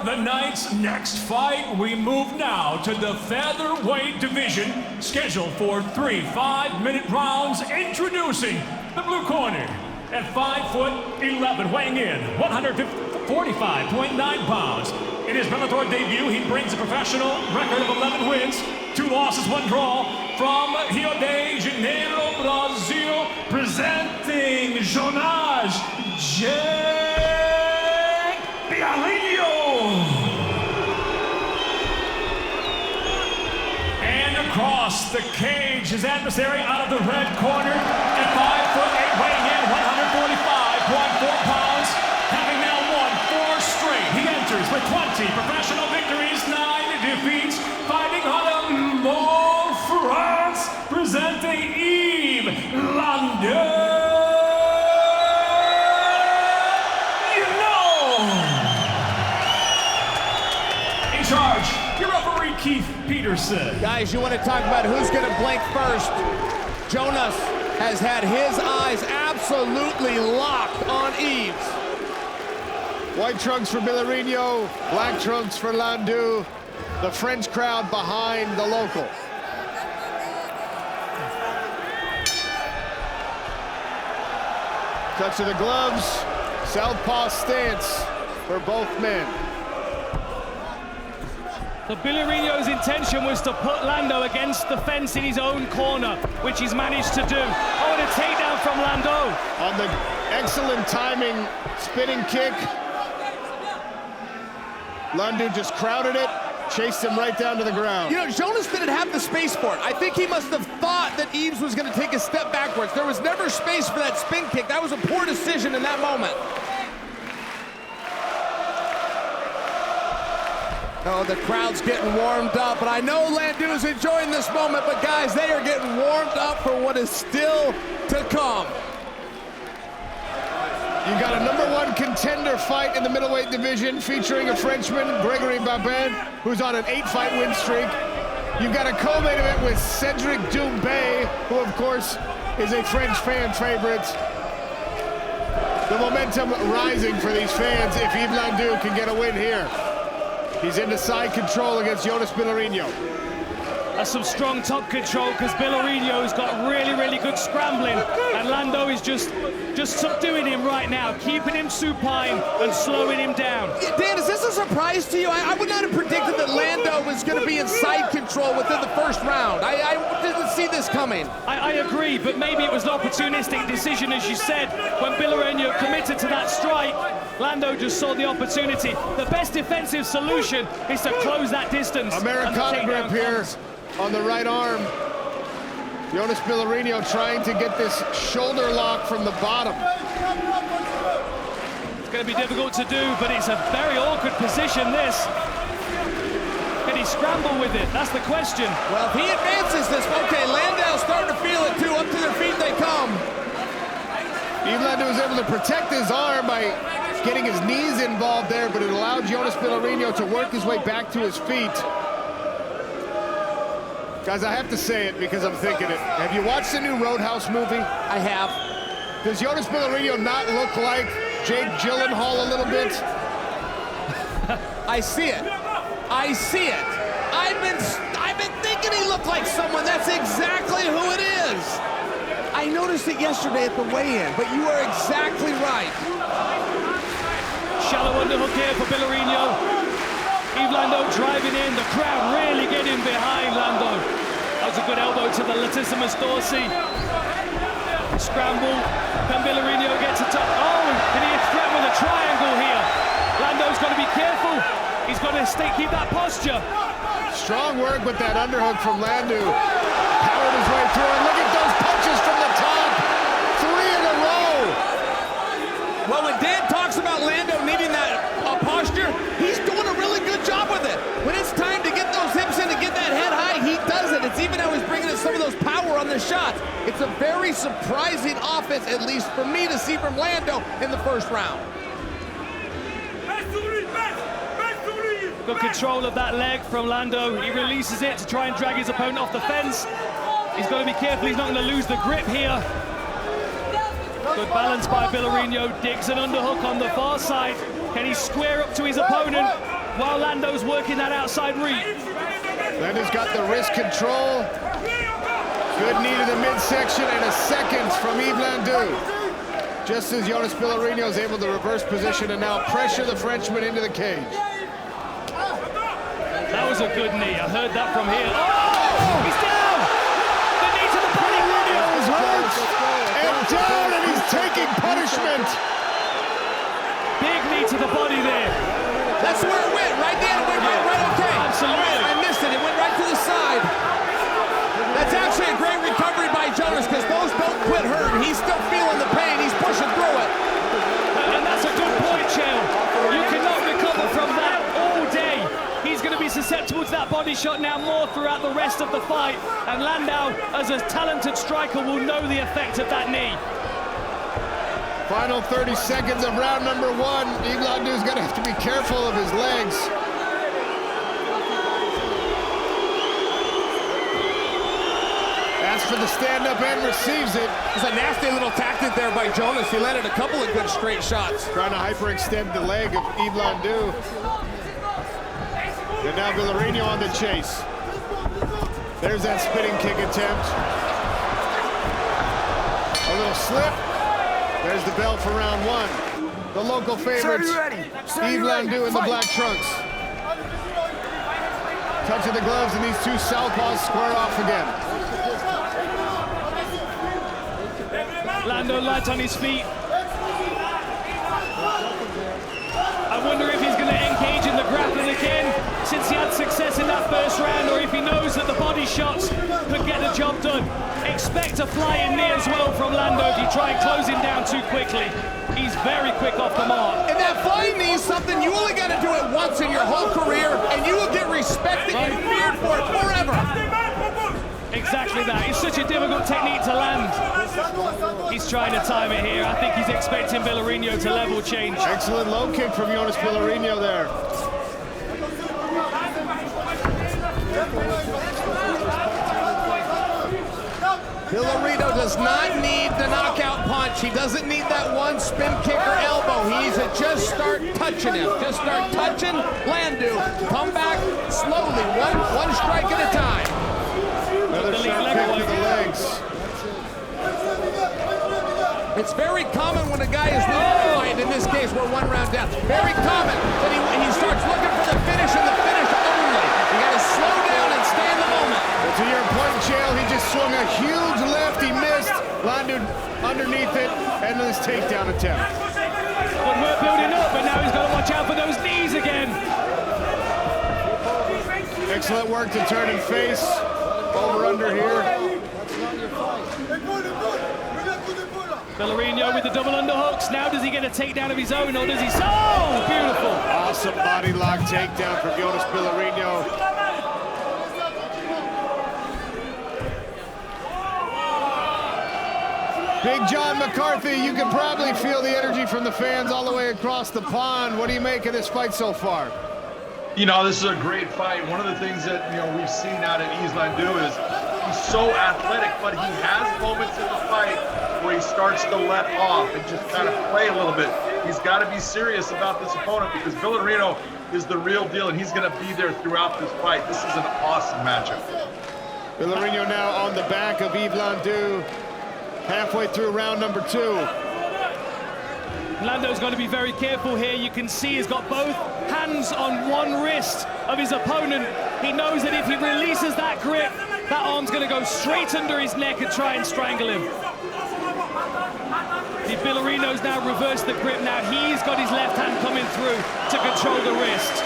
the night's next fight, we move now to the featherweight division, scheduled for 3 5-minute rounds. Introducing the blue corner at 5'11", weighing in 145.9 pounds. In his Bellator debut, he brings a professional record of 11 wins, 2 losses, 1 draw. From Rio de Janeiro, Brazil, presenting Jonas Bilharinho. And across the cage, his adversary out of the red corner at 5'8", weighing in 145.4 pounds, having now won 4 straight. He enters with 20 professional victories, 9 defeats, fighting out of France, presenting Yves Landu. In charge, your referee Keith Peterson. Guys, you want to talk about who's going to blink first? Jonas has had his eyes absolutely locked on Yves. White trunks for Bilharinho, black trunks for Landu. The French crowd behind the local. Touch of the gloves, southpaw stance for both men. So Bilharinho's intention was to put Landu against the fence in his own corner, which he's managed to do. Oh, and a takedown from Landu. On the excellent timing, spinning kick. Landu just crowded it, chased him right down to the ground. You know, Jonas didn't have the space for it. I think he must have thought that Yves was going to take a step backwards. There was never space for that spin kick. That was a poor decision in that moment. Oh, the crowd's getting warmed up, and I know Landu is enjoying this moment, but guys, they are getting warmed up for what is still to come. You got a #1 contender fight in the middleweight division featuring a Frenchman, Gregory Babin, who's on an 8-fight win streak. You've got a co-main event with Cedric Doumbé, who of course is a French fan favorite. The momentum rising for these fans if Yves Landu can get a win here. He's into side control against Jonas Bilharinho. That's some strong top control because Bilharinho's got really, really good scrambling, and Landu is just subduing him right now, keeping him supine and slowing him down. Dan, is this a surprise to you? I would not have predicted that Landu was going to be in side control within the first round. I didn't see this coming. I agree, but maybe it was an opportunistic decision, as you said, when Bilharinho committed to that strike. Landu just saw the opportunity. The best defensive solution is to close that distance. Americana grip here on the right arm. Jonas Bilharinho trying to get this shoulder lock from the bottom. It's going to be difficult to do, but it's a very awkward position, this. Can he scramble with it? That's the question. Well, if he advances this, okay, Landau's starting to feel it too. Up to their feet they come. Yves Landu was able to protect his arm by getting his knees involved there, but it allowed Jonas Bilharinho to work his way back to his feet. Guys, I have to say it because I'm thinking it. Have you watched the new Roadhouse movie? I have. Does Jonas Bilharinho not look like Jake Gyllenhaal a little bit? I see it. I see it. I've been thinking he looked like someone. That's exactly who it is. I noticed it yesterday at the weigh-in, but you are exactly right. Shallow underhook here for Bilharinho. Yves Landu driving in, the crowd really getting behind Landu. That was a good elbow to the latissimus dorsi. Scramble, can Bilharinho get to top? Oh, can he threaten with a triangle here? Landu's got to be careful. He's got to keep that posture. Strong work with that underhook from Landu. Powered his way through, and look at those punches from the top. 3 in a row. Well, when Dan talks about Landu needing that posture, he's doing a really good job with it. When it's time to get those hips in and get that head high, he does it. It's even how he's bringing in some of those power on the shots. It's a very surprising offense, at least for me, to see from Landu in the first round. Good control of that leg from Landu. He releases it to try and drag his opponent off the fence. He's got to be careful. He's not going to lose the grip here. Good balance by Bilharinho. Digs an underhook on the far side. Can he square up to his opponent? while Lando's working that outside reach. Landu's got the wrist control. Good knee to the midsection and a second from Yves Landu. Just as Jonas Bilharinho is able to reverse position and now pressure the Frenchman into the cage. That was a good knee. I heard that from here. Oh! He's down! The knee to the body. He's hurt and down, and he's taking punishment. Big knee to the body there. That's where it went, right there. It went right, okay. Absolutely. I missed it. It went right to the side. That's actually a great recovery by Jonas, because those don't quit hurting. He's still feeling the pain. He's pushing through it. And that's a good point, Chael. You cannot recover from that all day. He's going to be susceptible to that body shot now more throughout the rest of the fight. And Landau, as a talented striker, will know the effect of that knee. Final 30 seconds of round number 1. Yves Landu's going to have to be careful of his legs. For the stand-up and receives it. It's a nasty little tactic there by Jonas. He landed a couple of good straight shots. Trying to hyperextend the leg of Yves Landu. And now Bilharinho on the chase. There's that spinning kick attempt. A little slip. There's the bell for round 1. The local favorites, Yves Landu in the black trunks. Touch of the gloves, and these two southpaws square off again. Lando light on his feet. I wonder if he's going to engage in the grappling again, since he had success in that first round, or if he knows that the body shots could get the job done. Expect a flying knee as well from Lando if you try and close him down too quickly. He's very quick off the mark. And that flying knee is something you only got to do it once in your whole career, and you will get respected and feared for it forever. Exactly that. It's such a difficult technique to land. He's trying to time it here. I think he's expecting Bilharinho to level change. Excellent low kick from Jonas Bilharinho there. Bilharinho does not need the knockout punch. He doesn't need that one spin kick or elbow. He needs to just start touching him. Just start touching Landu. Come back slowly, one strike at a time. Another sharp kick to the legs. It's very common when a guy is losing, in this case we're 1 round down, very common that he starts looking for the finish and the finish only. You got to slow down and stay in the moment. Well, to your point, Chael, he just swung a huge left. He missed. Landu underneath it, and this takedown attempt. But we're building up, but now he's got to watch out for those knees again. Excellent work to turn and face. Over under here. Bilharinho with the double underhooks. Now does he get a takedown of his own, or does he? Oh, beautiful. Awesome body lock takedown from Jonas Bilharinho. Big John McCarthy, you can probably feel the energy from the fans all the way across the pond. What do you make of this fight so far? You know, this is a great fight. One of the things that, we've seen out of Yves Landu is he's so athletic, but he has moments in the fight where he starts to let off and just kind of play a little bit. He's got to be serious about this opponent, because Bilharinho is the real deal, and he's going to be there throughout this fight. This is an awesome matchup. Bilharinho now on the back of Yves Landu, halfway through round number 2. Lando's got to be very careful here. You can see he's got both hands on one wrist of his opponent. He knows that if he releases that grip, that arm's going to go straight under his neck and try and strangle him. If Bilharinho's now reversed the grip, now he's got his left hand coming through to control the wrist.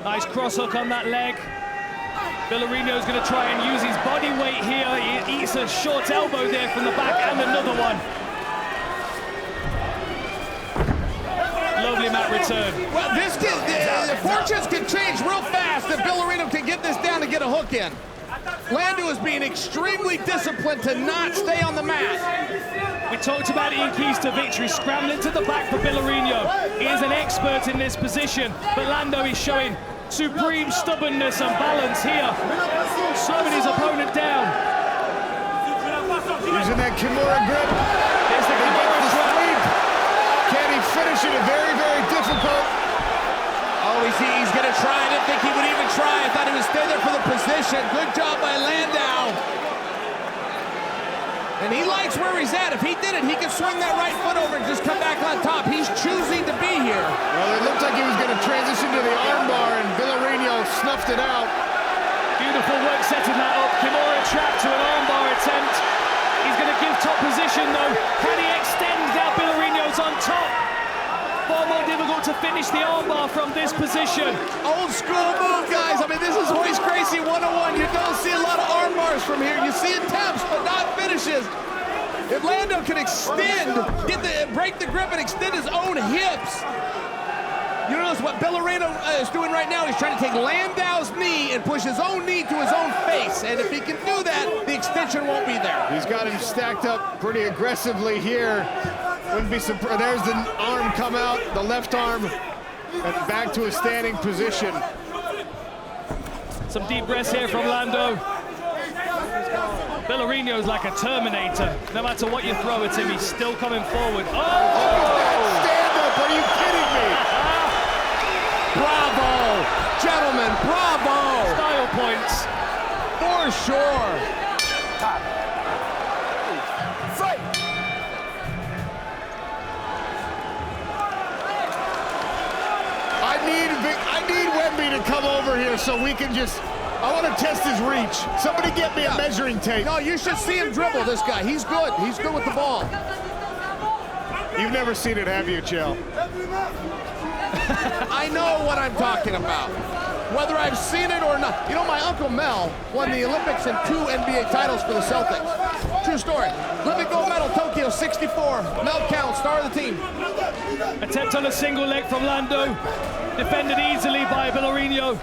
Nice cross hook on that leg. Bilharinho's going to try and use his body weight here. He eats a short elbow there from the back, and another one. Lovely mat return. Well, the fortunes can change real fast if Bilharinho can get this down and get a hook in. Landu is being extremely disciplined to not stay on the mat. We talked about it in keys to victory, scrambling to the back for Bilharinho. He is an expert in this position, but Lando is showing supreme stubbornness and balance here, slowing his opponent down. Kimura grip. There's the Kimura sweep. Can he finish it? Very, very difficult. Oh, he's going to try. I didn't think he would even try. I thought he would stay there for the position. Good job by Landau. And he likes where he's at. If he did it, he could swing that right foot over and just come back on top. He's choosing to be here. Well, it looked like he was going to transition to the armbar, and Bilharinho snuffed it out. Beautiful work setting that up. Kimura trapped to an armbar attempt. He's going to give top position, though. Can he extend now? Bilharinho's on top. Far more difficult to finish the armbar from this position. Old school move, guys. I mean, this is Royce Gracie 101. You don't see a lot of arm bars from here. You see attempts, but not finishes. If Lando can extend, break the grip and extend his own hips. You notice what Bilharinho is doing right now? He's trying to take Landau's knee and push his own knee to his own face. And if he can do that, the extension won't be there. He's got him stacked up pretty aggressively here. Wouldn't be surprised. There's the arm come out, the left arm, and back to a standing position. Some deep breaths here from Lando. Bilharinho's like a Terminator. No matter what you throw at him, he's still coming forward. Oh! Stand up, are you kidding me? Bravo! Gentlemen, bravo! Style points. For sure. Fight! I need Wemby to come over here so we can just, I want to test his reach. Somebody get me a measuring tape. No, you should see him dribble, this guy. He's good. He's good with the ball. You've never seen it, have you, Chael? I know what I'm talking about. Whether I've seen it or not. You know, my Uncle Mel won the Olympics and 2 NBA titles for the Celtics. True story. Olympic gold medal, Tokyo, 64. Mel Count, star of the team. Attempt on a single leg from Lando. Defended easily by Bilharinho,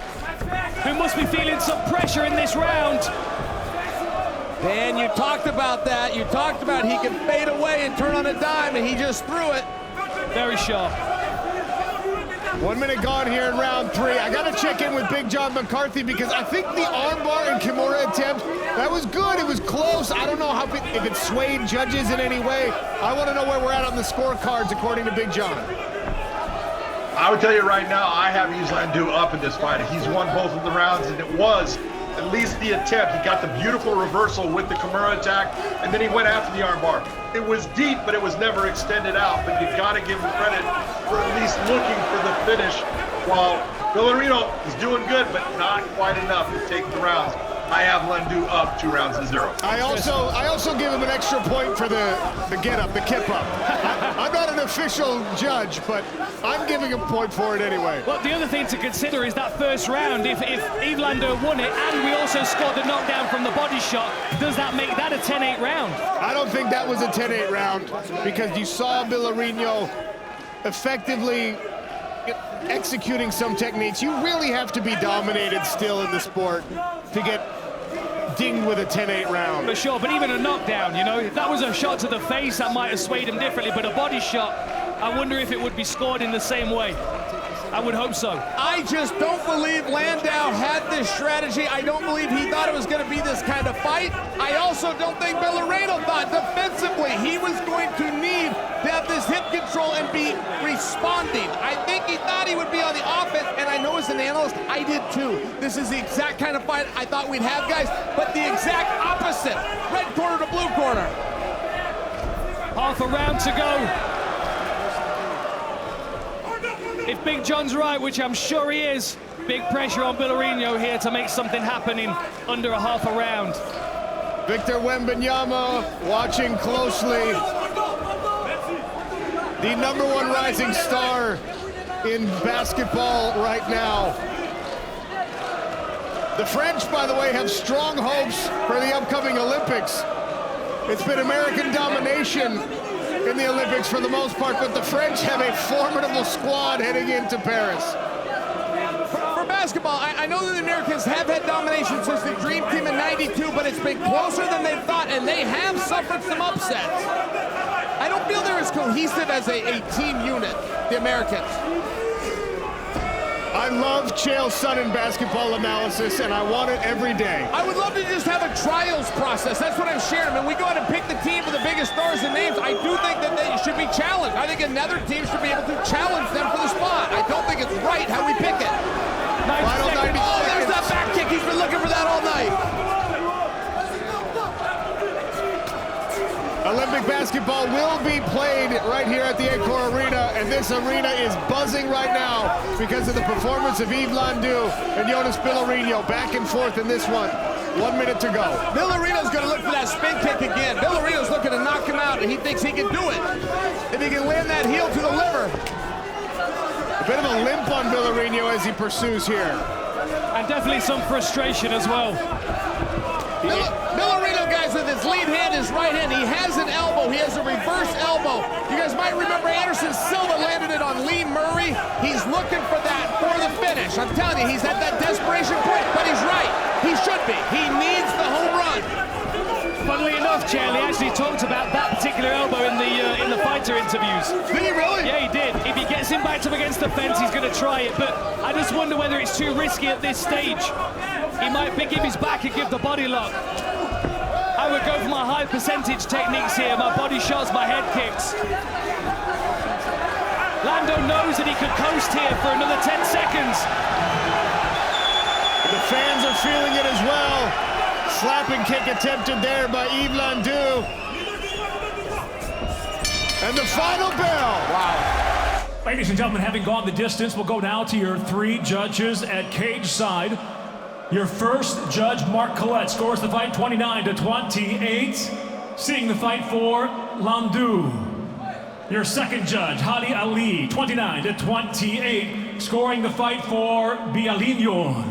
who must be feeling some pressure in this round. Dan, you talked about that. You talked about he can fade away and turn on a dime, and he just threw it. Very sharp. 1 minute gone here in round 3. I got to check in with Big John McCarthy because I think the armbar and Kimura attempt, that was good. It was close. I don't know if it swayed judges in any way. I want to know where we're at on the scorecards according to Big John. I would tell you right now, I have Yves Landu up in this fight. He's won both of the rounds, and it was at least the attempt. He got the beautiful reversal with the Kimura attack, and then he went after the armbar. It was deep, but it was never extended out. But you got to give him credit for at least looking for the finish. While Bilharinho is doing good, but not quite enough to take the rounds. I have Landu up 2-0. I also give him an extra point for the get up, the kip up. I'm not an official judge, but I'm giving him a point for it anyway. Well, the other thing to consider is that first round. If Yves Landu won it and we also scored the knockdown from the body shot, does that make that a 10-8 round? I don't think that was a 10-8 round because you saw Bilharinho effectively executing some techniques. You really have to be dominated still in the sport to get dinged with a 10-8 round. For sure, but even a knockdown, you know, if that was a shot to the face, that might have swayed him differently, but a body shot, I wonder if it would be scored in the same way. I would hope so. I just don't believe Landau had this strategy. I don't believe he thought it was going to be this kind of fight. I also don't think Bilharinho thought defensively he was going to need to have this hip control and be responding. I think he thought he would be on the offense, and I know as an analyst, I did too. This is the exact kind of fight I thought we'd have, guys, but the exact opposite. Red corner to blue corner. Half a round to go. If Big John's right, which I'm sure he is, big pressure on Bilharinho here to make something happen in under a half a round. Victor Wembanyama watching closely. The #1 rising star in basketball right now. The French, by the way, have strong hopes for the upcoming Olympics. It's been American domination in the Olympics for the most part, but the French have a formidable squad heading into Paris. For basketball, I know that the Americans have had domination since the Dream Team in '92, but it's been closer than they thought, and they have suffered some upsets. I don't feel they're as cohesive as a team unit, the Americans. I love Chael's son in basketball analysis, and I want it every day. I would love to just have a trials process. That's what I'm sharing. When we go out and pick the team for the biggest stars and names, I do think that they should be challenged. I think another team should be able to challenge them for the spot. I don't think it's right how we pick it. Final 90 Oh, there's seconds. that back kick. He's been looking for that all night. Olympic basketball will be played right here at the Accor Arena, and this arena is buzzing right now because of the performance of Yves Landu and Jonas Bilharinho. Back and forth in this one. 1 minute to go. Bilharino's going to look for that spin kick again. Bilharino's looking to knock him out, and he thinks he can do it. If he can land that heel to the liver. A bit of a limp on Bilharinho as he pursues here. And definitely some frustration as well. Bilharino, guys, with his lead hand, his right hand, he has an elbow. He has a reverse elbow. You guys might remember Anderson Silva landed it on Lee Murray. He's looking for that for the finish. I'm telling you, he's at that desperation point, but he's right. He should be. He needs the home run. Funnily enough, Chael, he actually talked about that particular elbow in the fighter interviews. Did he really? Yeah, he did. If he gets him backed up against the fence, he's going to try it. But I just wonder whether it's too risky at this stage. He might give his back and give the body lock. I would go for my high percentage techniques here, my body shots, my head kicks. Lando knows that he could coast here for another 10 seconds. The fans are feeling it as well. Slapping kick attempted there by Yves Landu. And the final bell. Wow. Ladies and gentlemen, having gone the distance, we'll go now to your 3 judges at cage side. Your first judge, Mark Collette, scores the fight 29-28, seeing the fight for Landu. Your second judge, Hadi Ali, 29-28, scoring the fight for Bilharinho.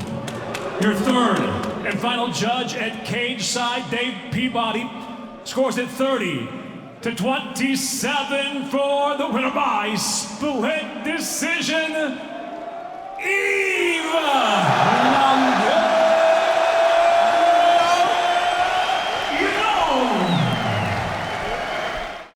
Your third and final judge at cage side, Dave Peabody, scores it 30-27 for the winner by split decision.